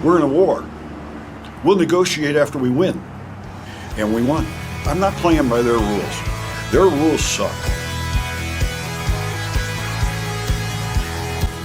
We're in a war. We'll negotiate after we win. And we won. I'm not playing by their rules. Their rules suck.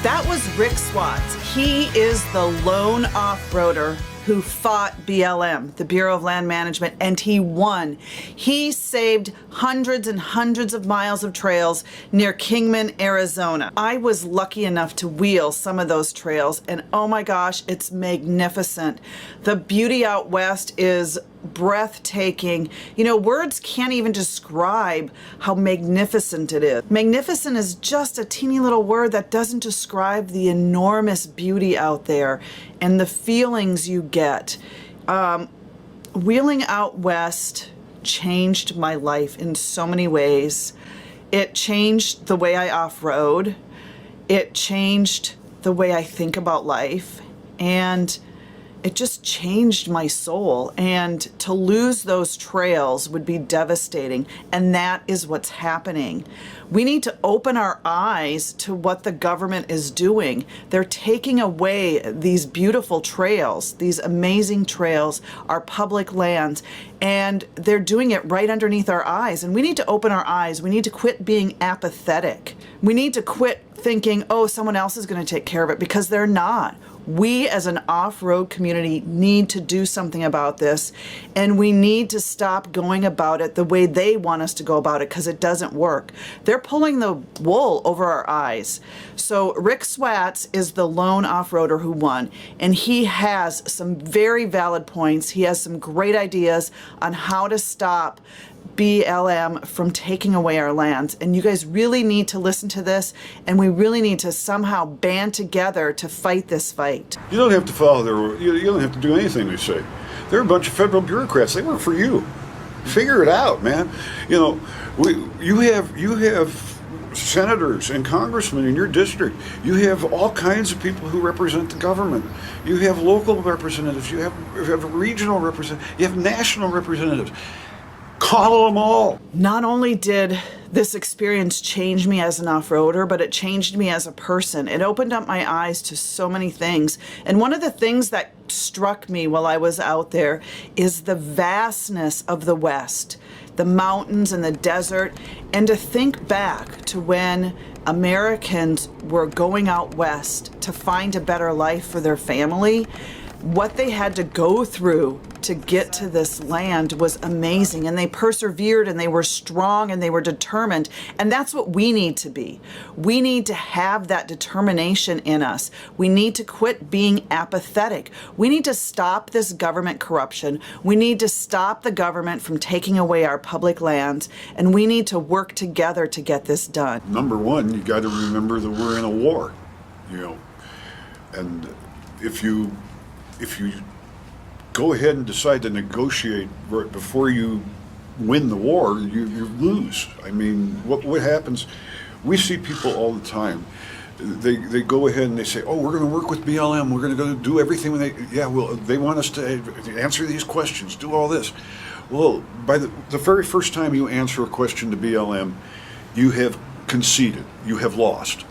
That was Rick Swats. He is the lone off-roader who fought BLM, the Bureau of Land Management, and he won. He saved hundreds and hundreds of miles of trails near Kingman, Arizona. I was lucky enough to wheel some of those trails, and oh my gosh, it's magnificent. The beauty out west is breathtaking. You know, words can't even describe how magnificent it is. Magnificent is just a teeny little word that doesn't describe the enormous beauty out there and the feelings you get. Wheeling out west changed my life in so many ways. It changed the way I off-road. It changed the way I think about life. And it just changed my soul, and to lose those trails would be devastating, and that is what's happening. We need to open our eyes to what the government is doing. They're taking away these beautiful trails, these amazing trails, our public lands, and they're doing it right underneath our eyes, and we need to open our eyes. We need to quit being apathetic. We need to quit thinking, oh, someone else is going to take care of it, because they're not. We as an off-road community need to do something about this, and we need to stop going about it the way they want us to go about it, because it doesn't work. They're pulling the wool over our eyes. So Rick Swats is the lone off-roader who won, and he has some very valid points. He has some great ideas on how to stop BLM from taking away our lands, and you guys really need to listen to this, and we really need to somehow band together to fight this fight. You don't have to follow their, you don't have to do anything they say. They're a bunch of federal bureaucrats. They work for you. Figure it out, man. You know, you have senators and congressmen in your district. You have all kinds of people who represent the government. You have local representatives. You have regional representatives. You have national representatives. Call them all. Not only did this experience change me as an off-roader, but it changed me as a person. It opened up my eyes to so many things. And one of the things that struck me while I was out there is the vastness of the West, the mountains and the desert, and to think back to when Americans were going out west to find a better life for their family. What they had to go through to get to this land was amazing, and they persevered, and they were strong, and they were determined, and that's what we need to be. We need to have that determination in us. We need to quit being apathetic. We need to stop this government corruption. We need to stop the government from taking away our public lands, and we need to work together to get this done. Number one, you got to remember that we're in a war, you know, and if you go ahead and decide to negotiate right before you win the war, you lose. I mean, what happens? We see people all the time. They go ahead and they say, oh, we're going to work with BLM. We're going to go do everything. They want us to answer these questions, do all this. Well, by the very first time you answer a question to BLM, you have conceded. You have lost.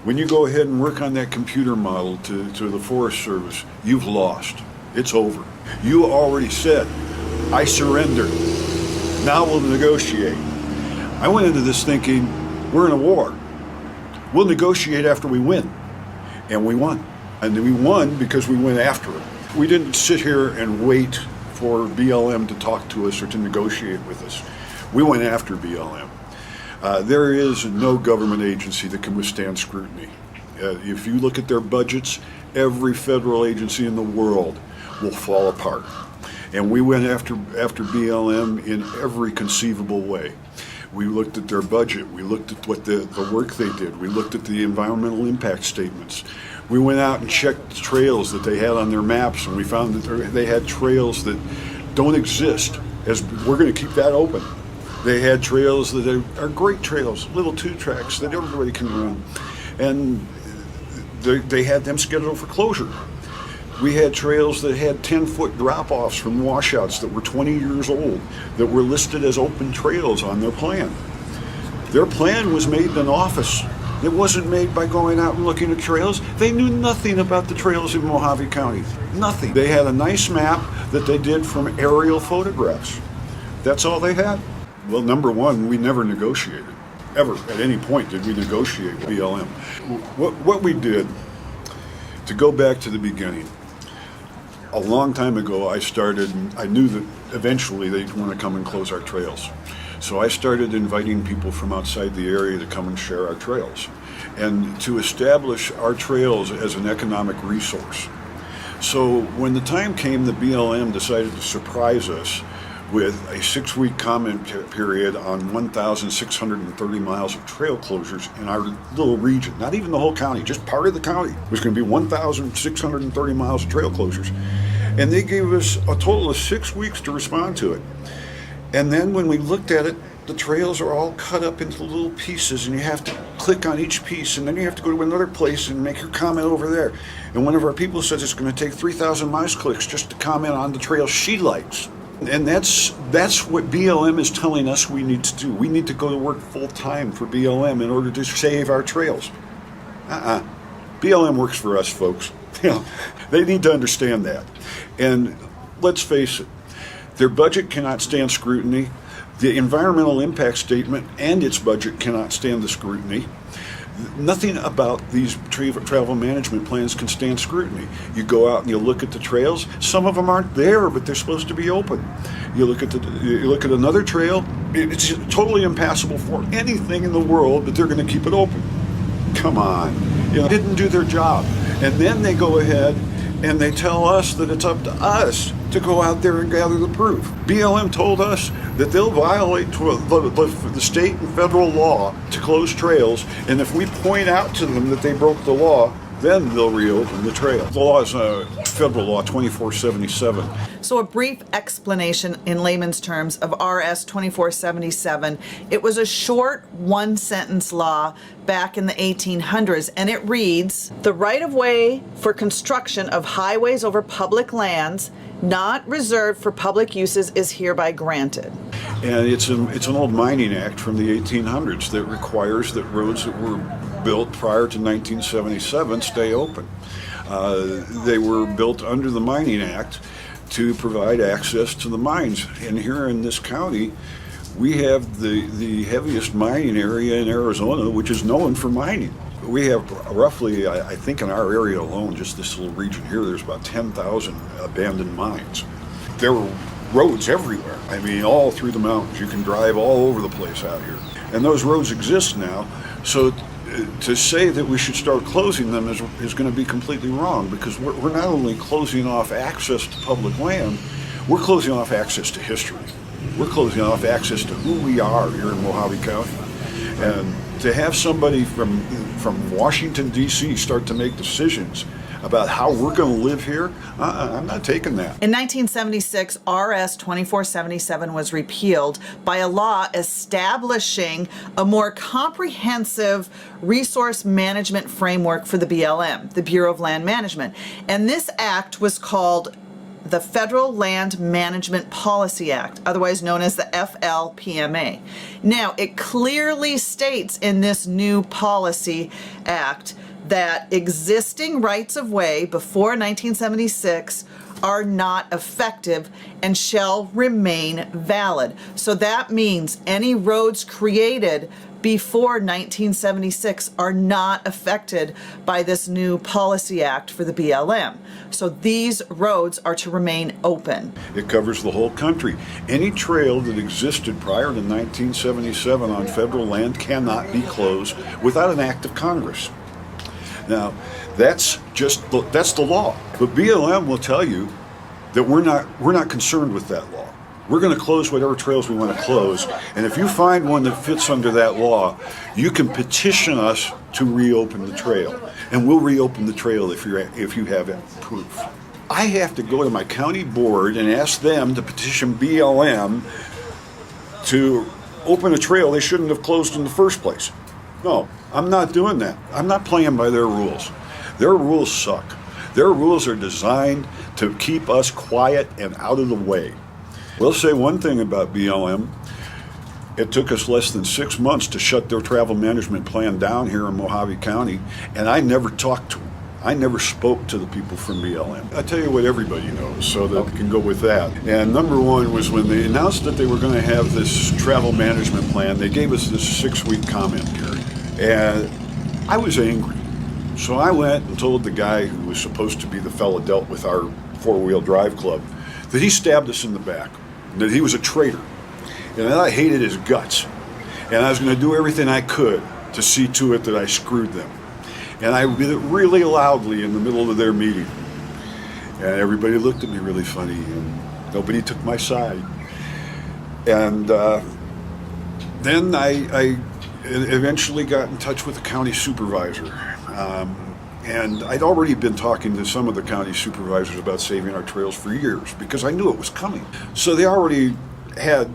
When you go ahead and work on that computer model to the Forest Service, you've lost. It's over. You already said, I surrender. Now we'll negotiate. I went into this thinking, we're in a war. We'll negotiate after we win. And we won. And we won because we went after it. We didn't sit here and wait for BLM to talk to us or to negotiate with us. We went after BLM. There is no government agency that can withstand scrutiny. If you look at their budgets, every federal agency in the world will fall apart. And we went after BLM in every conceivable way. We looked at their budget. We looked at what the work they did. We looked at the environmental impact statements. We went out and checked the trails that they had on their maps, and we found that they had trails that don't exist. As we're going to keep that open. They had trails that are great trails, little 2-tracks that everybody can run. And they had them scheduled for closure. We had trails that had 10-foot drop-offs from washouts that were 20 years old that were listed as open trails on their plan. Their plan was made in an office It wasn't made by going out and looking at trails. They knew nothing about the trails in Mojave County. Nothing. They had a nice map that they did from aerial photographs. That's all they had. Well, number one, we never negotiated. Ever, at any point, did we negotiate with BLM. What we did, to go back to the beginning, a long time ago I knew that eventually they'd want to come and close our trails. So I started inviting people from outside the area to come and share our trails and to establish our trails as an economic resource. So when the time came, the BLM decided to surprise us with a 6-week comment period on 1,630 miles of trail closures in our little region. Not even the whole county, just part of the county. It was going to be 1,630 miles of trail closures. And they gave us a total of 6 weeks to respond to it. And then when we looked at it, the trails are all cut up into little pieces, and you have to click on each piece, and then you have to go to another place and make your comment over there. And one of our people says it's going to take 3,000 mouse clicks just to comment on the trail she likes. And that's what BLM is telling us we need to do. We need to go to work full time for BLM in order to save our trails. BLM works for us, folks. They need to understand that. And let's face it, their budget cannot stand scrutiny. The environmental impact statement and its budget cannot stand the scrutiny. Nothing about these travel management plans can stand scrutiny. You go out and you look at the trails. Some of them aren't there, but they're supposed to be open. You look at another trail. It's totally impassable for anything in the world, but they're going to keep it open. Come on, didn't do their job. And then they go ahead and they tell us that it's up to us to go out there and gather the proof. BLM told us that they'll violate the state and federal law to close trails, and if we point out to them that they broke the law, then they'll reopen the trail. The law is federal law 2477. So a brief explanation in layman's terms of RS 2477. It was a short one-sentence law back in the 1800s, and it reads, "The right-of-way for construction of highways over public lands not reserved for public uses is hereby granted." And it's an old mining act from the 1800s that requires that roads that were built prior to 1977 stay open. They were built under the Mining Act to provide access to the mines. And here in this county, we have the heaviest mining area in Arizona, which is known for mining. We have roughly, I think in our area alone, just this little region here, there's about 10,000 abandoned mines. There were roads everywhere. I mean, all through the mountains. You can drive all over the place out here. And those roads exist now. So to say that we should start closing them is going to be completely wrong, because we're not only closing off access to public land, we're closing off access to history. We're closing off access to who we are here in Mojave County. And to have somebody from Washington, D.C. start to make decisions about how we're going to live here, I'm not taking that. In 1976, RS 2477 was repealed by a law establishing a more comprehensive resource management framework for the BLM, the Bureau of Land Management. And this act was called the Federal Land Management Policy Act, otherwise known as the FLPMA. Now, it clearly states in this new policy act that existing rights-of-way before 1976 are not effective and shall remain valid. So that means any roads created before 1976 are not affected by this new policy act for the BLM. So these roads are to remain open. It covers the whole country. Any trail that existed prior to 1977 on federal land cannot be closed without an act of Congress. Now, that's the law. But BLM will tell you that we're not concerned with that law. We're going to close whatever trails we want to close, and if you find one that fits under that law, you can petition us to reopen the trail, and we'll reopen the trail if you have proof. I have to go to my county board and ask them to petition BLM to open a trail they shouldn't have closed in the first place. No, I'm not doing that. I'm not playing by their rules. Their rules suck. Their rules are designed to keep us quiet and out of the way. We'll say one thing about BLM. It took us less than 6 months to shut their travel management plan down here in Mojave County, and I never talked to them. I never spoke to the people from BLM. I tell you what everybody knows, so that we can go with that. And number one was when they announced that they were going to have this travel management plan, they gave us this 6-week comment period. And I was angry. So I went and told the guy who was supposed to be the fellow dealt with our four-wheel drive club that he stabbed us in the back, that he was a traitor, and that I hated his guts. And I was going to do everything I could to see to it that I screwed them. And I did it really loudly in the middle of their meeting. And everybody looked at me really funny, and nobody took my side. And then I eventually got in touch with the county supervisor. And I'd already been talking to some of the county supervisors about saving our trails for years because I knew it was coming. So they already had,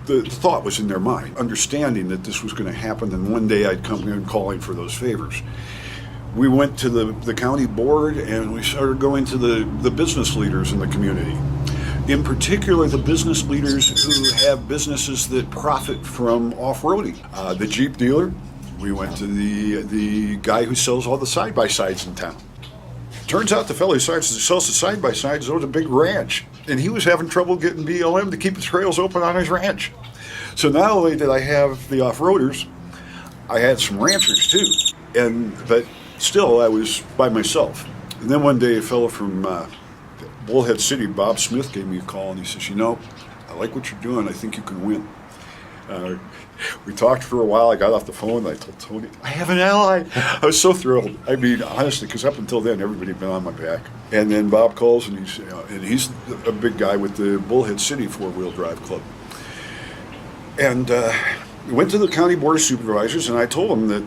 the thought was in their mind, understanding that this was going to happen, and one day I'd come in calling for those favors. We went to the county board, and we started going to the business leaders in the community. In particular, the business leaders who have businesses that profit from off-roading. The Jeep dealer, we went to the guy who sells all the side-by-sides in town. Turns out the fellow who sells the side-by-sides owns a big ranch, and he was having trouble getting BLM to keep the trails open on his ranch. So not only did I have the off-roaders, I had some ranchers too, but still I was by myself. And then one day a fellow from Bullhead City, Bob Smith, gave me a call, and he says, I like what you're doing, I think you can win. We talked for a while. I got off the phone and I told Tony, I have an ally. I was so thrilled. I mean, honestly, because up until then, everybody had been on my back. And then Bob calls, and he's a big guy with the Bullhead City four-wheel drive club. And we went to the county board of supervisors, and I told them that,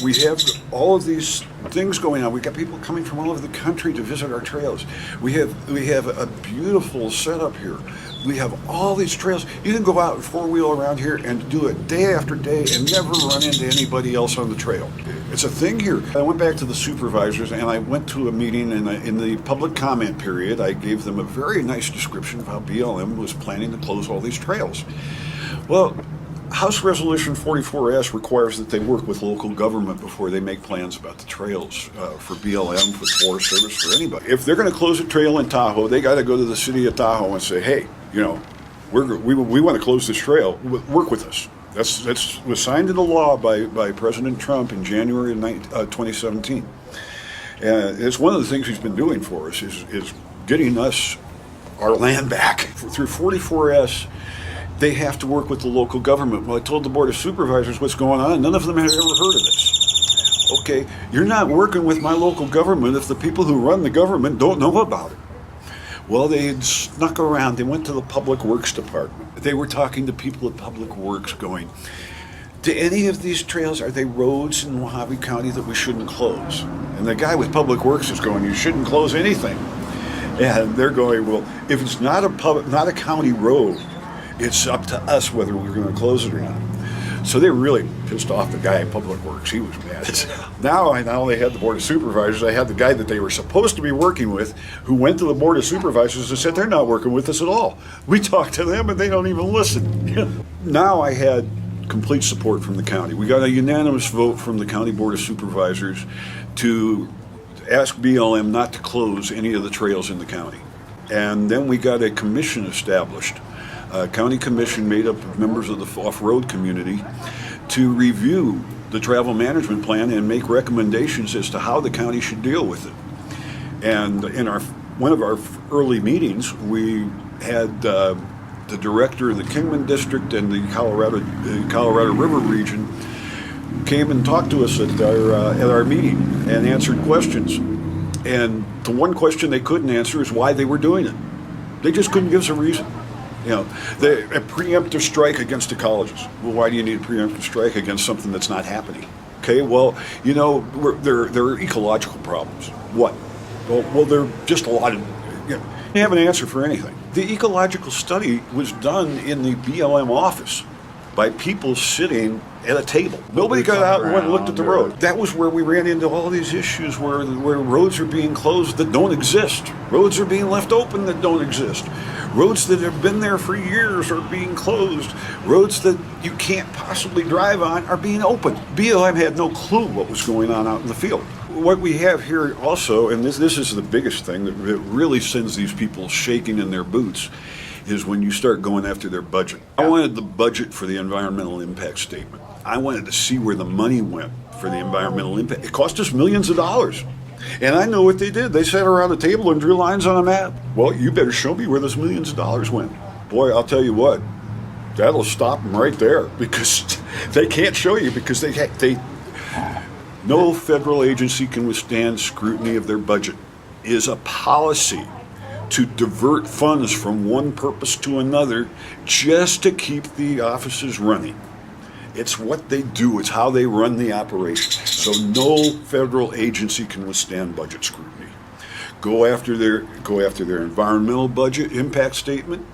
we have all of these things going on. We got people coming from all over the country to visit our trails. We have a beautiful setup here. We have all these trails. You can go out and four-wheel around here and do it day after day and never run into anybody else on the trail. It's a thing here. I went back to the supervisors, and I went to a meeting, and in the public comment period, I gave them a very nice description of how BLM was planning to close all these trails. Well, House Resolution 44S requires that they work with local government before they make plans about the trails for BLM, for the Forest Service, for anybody. If they're going to close a trail in Tahoe, they got to go to the city of Tahoe and say, hey, we want to close this trail. Work with us. That was signed into law by President Trump in January of 2017. And it's one of the things he's been doing for us is getting us our land back. Through 44S, they have to work with the local government. Well, I told the Board of Supervisors what's going on, and none of them had ever heard of this. Okay, you're not working with my local government if the people who run the government don't know about it. Well, they had snuck around. They went to the Public Works Department. They were talking to people at Public Works going, do any of these trails, are they roads in Mojave County that we shouldn't close? And the guy with Public Works is going, you shouldn't close anything. And they're going, well, if it's not a county road, it's up to us whether we're going to close it or not. So they really pissed off the guy at Public Works. He was mad. Now I not only had the Board of Supervisors, I had the guy that they were supposed to be working with who went to the Board of Supervisors and said, they're not working with us at all. We talked to them and they don't even listen. Now I had complete support from the county. We got a unanimous vote from the County Board of Supervisors to ask BLM not to close any of the trails in the county. And then we got a commission established, a county commission made up of members of the off-road community to review the travel management plan and make recommendations as to how the county should deal with it. And in one of our early meetings, we had the director of the Kingman district and the Colorado River region came and talked to us at our meeting and answered questions. And the one question they couldn't answer is why they were doing it. They just couldn't give us a reason. A preemptive strike against the colleges. Well, why do you need a preemptive strike against something that's not happening? Okay, well, there are ecological problems. What? Well, there are just a lot of, you have an answer for anything. The ecological study was done in the BLM office by people sitting at a table. Nobody got out and went and looked at the road. That was where we ran into all these issues where roads are being closed that don't exist. Roads are being left open that don't exist. Roads that have been there for years are being closed. Roads that you can't possibly drive on are being opened. BLM had no clue what was going on out in the field. What we have here also, and this is the biggest thing that really sends these people shaking in their boots, is when you start going after their budget. I wanted the budget for the environmental impact statement. I wanted to see where the money went for the environmental impact. It cost us millions of dollars. And I know what they did. They sat around the table and drew lines on a map. Well, you better show me where those millions of dollars went. Boy, I'll tell you what, that'll stop them right there, because they can't show you, because no federal agency can withstand scrutiny of their budget. It is a policy to divert funds from one purpose to another just to keep the offices running. It's what they do. It's how they run the operation. So no federal agency can withstand budget scrutiny. Go after their environmental budget impact statement.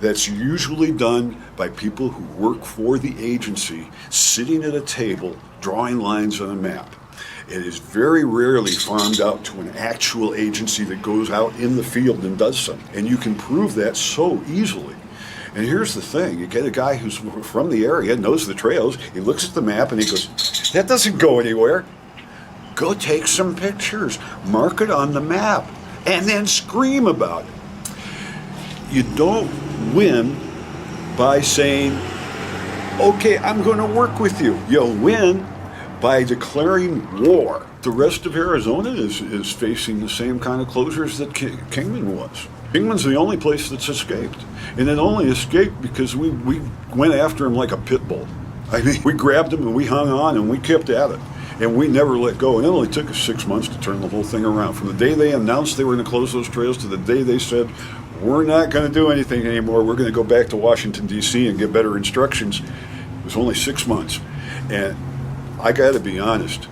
That's usually done by people who work for the agency, sitting at a table, drawing lines on a map. It is very rarely farmed out to an actual agency that goes out in the field and does something. And you can prove that so easily. And here's the thing, you get a guy who's from the area, knows the trails, he looks at the map and he goes, that doesn't go anywhere. Go take some pictures, mark it on the map, and then scream about it. You don't win by saying, okay, I'm going to work with you. You'll win by declaring war. The rest of Arizona is facing the same kind of closures that Kingman was. Kingman's the only place that's escaped. And it only escaped because we went after him like a pit bull. I mean, we grabbed him and we hung on and we kept at it. And we never let go. And it only took us 6 months to turn the whole thing around. From the day they announced they were going to close those trails to the day they said, we're not going to do anything anymore. We're going to go back to Washington, D.C. and get better instructions. It was only 6 months. And I got to be honest,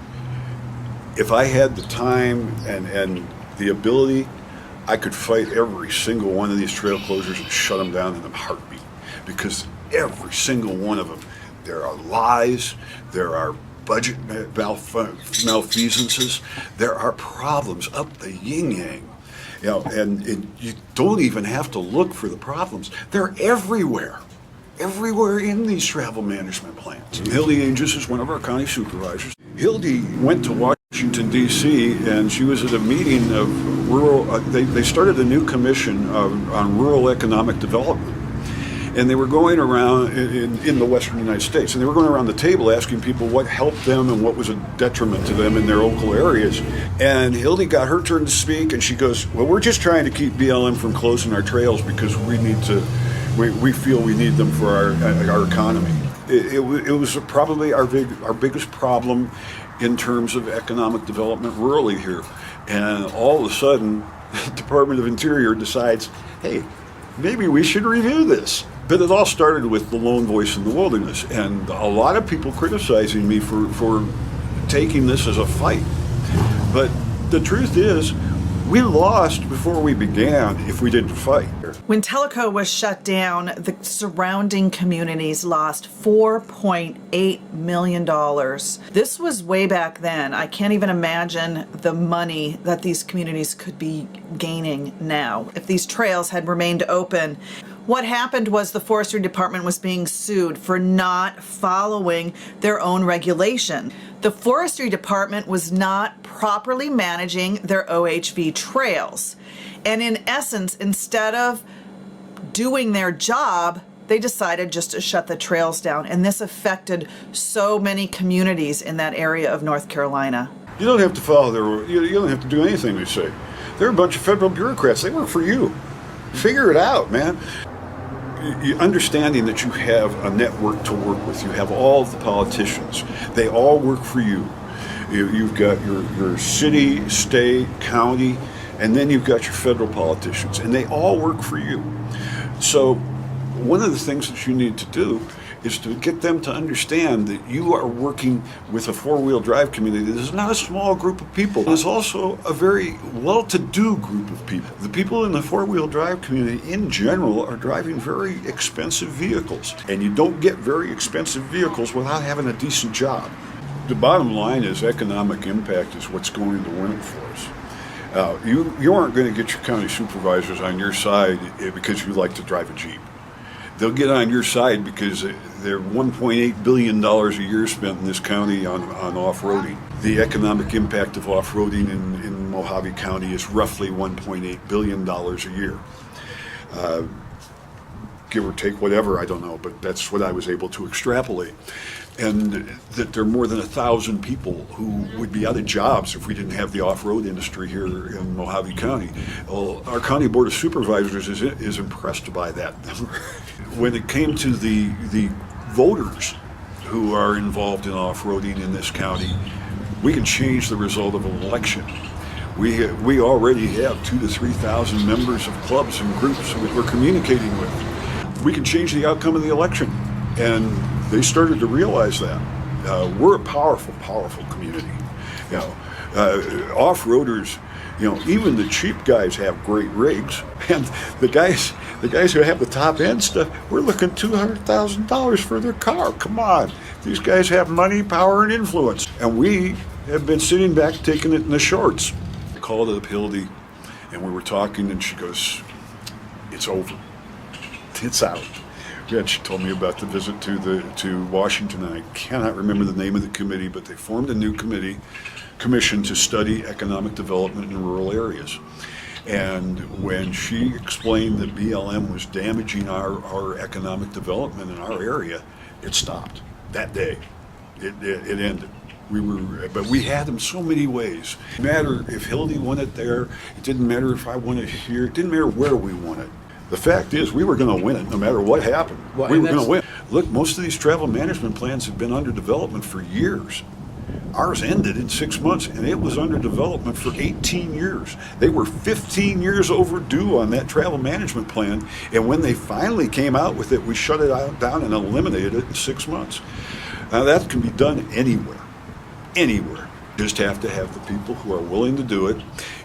if I had the time and the ability, I could fight every single one of these trail closures and shut them down in a heartbeat. Because every single one of them, there are lies, there are budget malfeasances, there are problems up the yin-yang. You know, and you don't even have to look for the problems. They're everywhere. Everywhere in these travel management plans. Hildy Angus is one of our county supervisors. Hildy went to Washington, D.C., and she was at a meeting of rural, they started a new commission on rural economic development. And they were going around in the western United States, and they were going around the table asking people what helped them and what was a detriment to them in their local areas. And Hildy got her turn to speak, and she goes, well, we're just trying to keep BLM from closing our trails because we feel we need them for our economy. It was probably our biggest problem in terms of economic development rurally here. And all of a sudden, the Department of Interior decides, hey, maybe we should review this. But it all started with the lone voice in the wilderness, and a lot of people criticizing me for taking this as a fight. But the truth is, we lost before we began if we didn't fight. When Tellico was shut down, the surrounding communities lost $4.8 million. This was way back then. I can't even imagine the money that these communities could be gaining now if these trails had remained open. What happened was the Forestry Department was being sued for not following their own regulation. The Forestry Department was not properly managing their OHV trails. And in essence, instead of doing their job, they decided just to shut the trails down. And this affected so many communities in that area of North Carolina. You don't have to follow you don't have to do anything they say. They're a bunch of federal bureaucrats. They work for you. Figure it out, man. Understanding that you have a network to work with. You have all of the politicians. They all work for you. You've got your city, state, county, and then you've got your federal politicians, and they all work for you. So one of the things that you need to do is to get them to understand that you are working with a four-wheel drive community that is not a small group of people. It's also a very well-to-do group of people. The people in the four-wheel drive community in general are driving very expensive vehicles, and you don't get very expensive vehicles without having a decent job. The bottom line is economic impact is what's going to win it for us. You aren't going to get your county supervisors on your side because you like to drive a Jeep. They'll get on your side because they're $1.8 billion a year spent in this county on off-roading. The economic impact of off-roading in Mojave County is roughly $1.8 billion a year. Give or take whatever, I don't know, but that's what I was able to extrapolate. And that there are more than 1,000 people who would be out of jobs if we didn't have the off-road industry here in Mojave County. Well, our County Board of Supervisors is impressed by that number. When it came to the voters who are involved in off-roading in this county, we can change the result of an election. We already have 2,000 to 3,000 members of clubs and groups that we're communicating with. We can change the outcome of the election, and they started to realize that. We're a powerful, powerful community. You know, off-roaders, you know, even the cheap guys have great rigs, and the guys who have the top end stuff, we're looking $200,000 for their car. Come on, these guys have money, power, and influence, and we have been sitting back taking it in the shorts. I called up Hildy, and we were talking, and she goes, "It's over. It's out." Yeah, she told me about the visit to Washington. I cannot remember the name of the committee, but they formed a new commission to study economic development in rural areas. And when she explained that BLM was damaging our economic development in our area, it stopped that day. It ended. But we had them so many ways. It didn't matter if Hildy won it there. It didn't matter if I won it here. It didn't matter where we won it. The fact is, we were going to win it no matter what happened. Well, we were going to win. Look, most of these travel management plans have been under development for years. Ours ended in 6 months, and it was under development for 18 years. They were 15 years overdue on that travel management plan, and when they finally came out with it, we shut it down and eliminated it in 6 months. Now, that can be done anywhere. Anywhere. You just have to have the people who are willing to do it.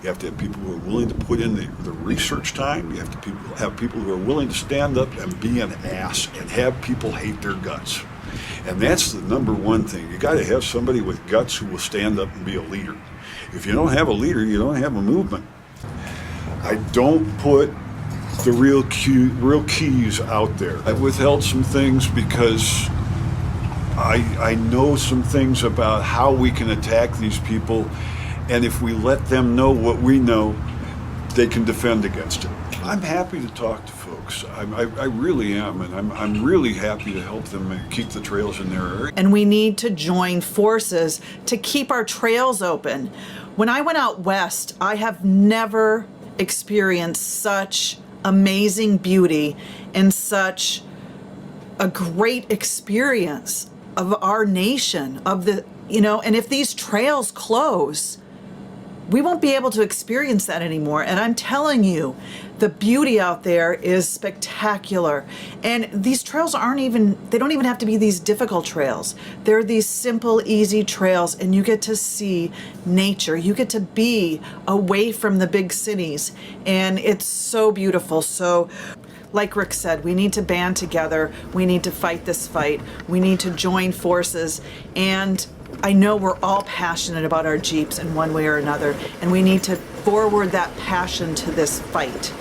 You have to have people who are willing to put in the research time. You have to have people who are willing to stand up and be an ass and have people hate their guts. And that's the number one thing. You got to have somebody with guts who will stand up and be a leader. If you don't have a leader, you don't have a movement. I don't put the real keys out there. I withheld some things because I know some things about how we can attack these people, and if we let them know what we know, they can defend against it. I'm happy to talk to folks. I really am, and I'm really happy to help them keep the trails in their area. And we need to join forces to keep our trails open. When I went out west, I have never experienced such amazing beauty and such a great experience of our nation, of the, you know, and if these trails close, we won't be able to experience that anymore. And I'm telling you, the beauty out there is spectacular. And these trails they don't even have to be these difficult trails. They're these simple, easy trails, and you get to see nature. You get to be away from the big cities, and it's so beautiful. So, like Rick said, we need to band together. We need to fight this fight. We need to join forces. And I know we're all passionate about our Jeeps in one way or another, and we need to forward that passion to this fight.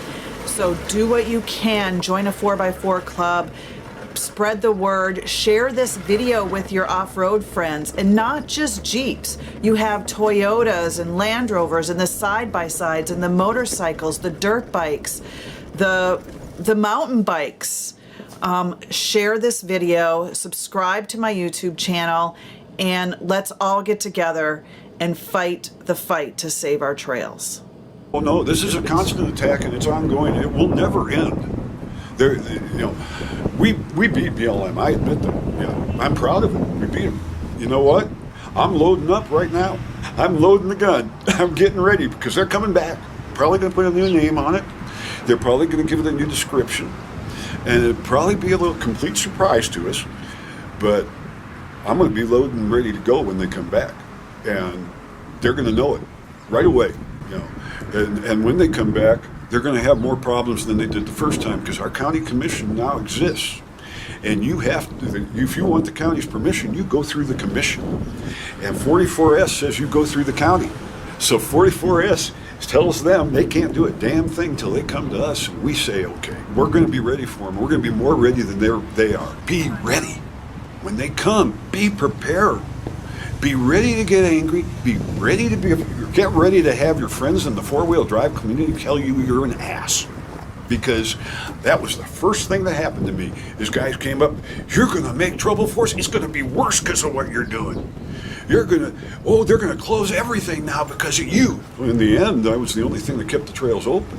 So do what you can. Join a 4x4 club. Spread the word. Share this video with your off-road friends, and not just Jeeps. You have Toyotas and Land Rovers and the side-by-sides and the motorcycles, the dirt bikes, the mountain bikes. Share this video, subscribe to my YouTube channel, and let's all get together and fight the fight to save our trails. Well, no, this is a constant attack, and it's ongoing. It will never end. We beat BLM. I admit that. Yeah, I'm proud of it. We beat them. You know what? I'm loading up right now. I'm loading the gun. I'm getting ready because they're coming back. Probably going to put a new name on it. They're probably going to give it a new description, and it'll probably be a little complete surprise to us. but I'm going to be loaded and ready to go when they come back, and they're going to know it right away, you know. And when they come back, they're going to have more problems than they did the first time, because our county commission now exists. And you have to, if you want the county's permission, you go through the commission. And 44S says you go through the county. So 44S tells them they can't do a damn thing till they come to us, and we say, okay, we're going to be ready for them. We're going to be more ready than they are. Be ready. When they come, be prepared. Be ready to get angry. Be ready to get ready to have your friends in the four-wheel drive community tell you you're an ass. Because that was the first thing that happened to me, is guys came up, you're going to make trouble for us. It's going to be worse because of what you're doing. They're going to close everything now because of you. In the end, I was the only thing that kept the trails open.